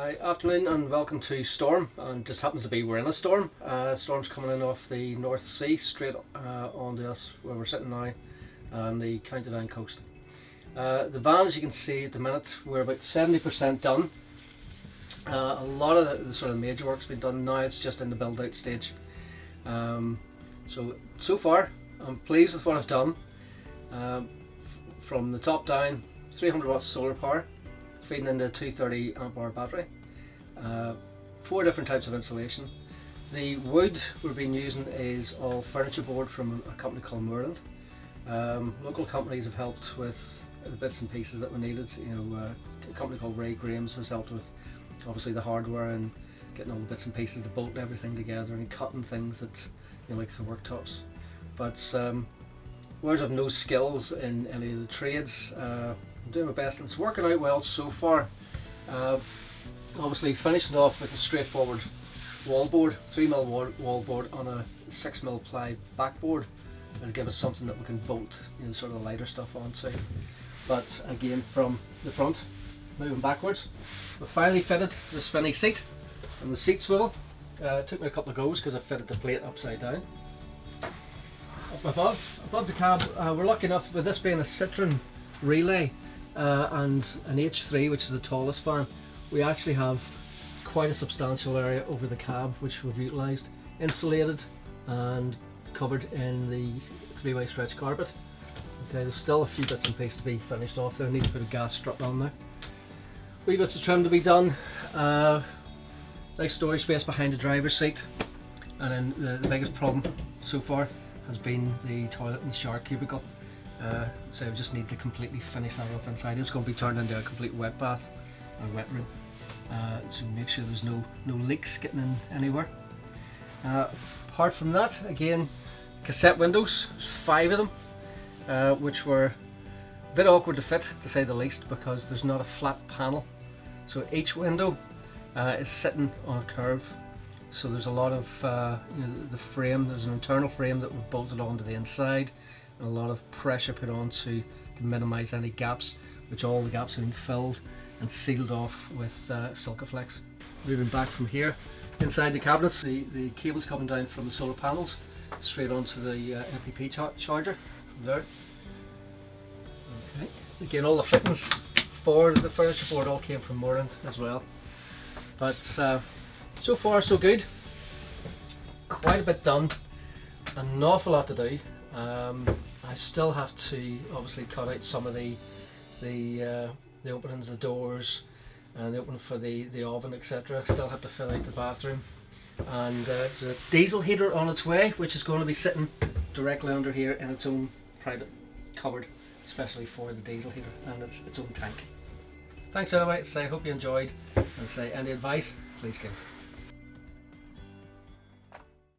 Hi, afternoon and welcome to Storm. And just happens to be we're in a storm. Storm's coming in off the North Sea straight onto us where we're sitting now on the County Down coast. The van, as you can see at the minute, we're about 70% done. A lot of the sort of major work's been done. Now it's just in the build out stage. So far I'm pleased with what I've done. From the top down, 300 watts solar power feeding into a 230 amp hour battery, 4 different types of insulation. The wood we've been using is all furniture board from a company called Moorland. Local companies have helped with the bits and pieces that we needed. A company called Ray Graham's has helped with obviously the hardware and getting all the bits and pieces to bolt everything together and cutting things that like the worktops. But whereas I've no skills in any of the trades, I'm doing my best and it's working out well so far. Obviously finishing off with a straightforward wallboard, 3mm wallboard on a 6mm ply backboard has given us something that we can bolt sort of lighter stuff onto. But again, from the front, moving backwards, we finally fitted the spinny seat and the seat swivel. It took me a couple of goes because I fitted the plate upside down. Up above the cab, we're lucky enough with this being a Citroen Relay and an H3, which is the tallest van, we actually have quite a substantial area over the cab which we've utilised, insulated and covered in the 3-way stretch carpet. Okay, there's still a few bits and pieces to be finished off there. I need to put a gas strut on there. Wee bits of trim to be done. Nice storage space behind the driver's seat, and then the biggest problem so far has been the toilet and shower cubicle. So we just need to completely finish that off inside. It's going to be turned into a complete wet bath or wet room, to make sure there's no leaks getting in anywhere. Apart from that, again, cassette windows, there's 5 of them, which were a bit awkward to fit to say the least because there's not a flat panel. So each window is sitting on a curve. So there's a lot of the frame, there's an internal frame that we've bolted onto the inside and a lot of pressure put on to minimise any gaps, which all the gaps have been filled and sealed off with Silkaflex. Moving back from here, inside the cabinets, the cables coming down from the solar panels straight onto the MPP charger from there. Okay. Again, all the fittings for the furniture board all came from Moorland as well. But so far so good. Quite a bit done, an awful lot to do. I still have to obviously cut out some of the openings, the doors, and the opening for the oven, etc. Still have to fill out the bathroom, and there's a diesel heater on its way, which is going to be sitting directly under here in its own private cupboard, especially for the diesel heater and its own tank. Thanks anyway. I hope you enjoyed, and any advice, please give.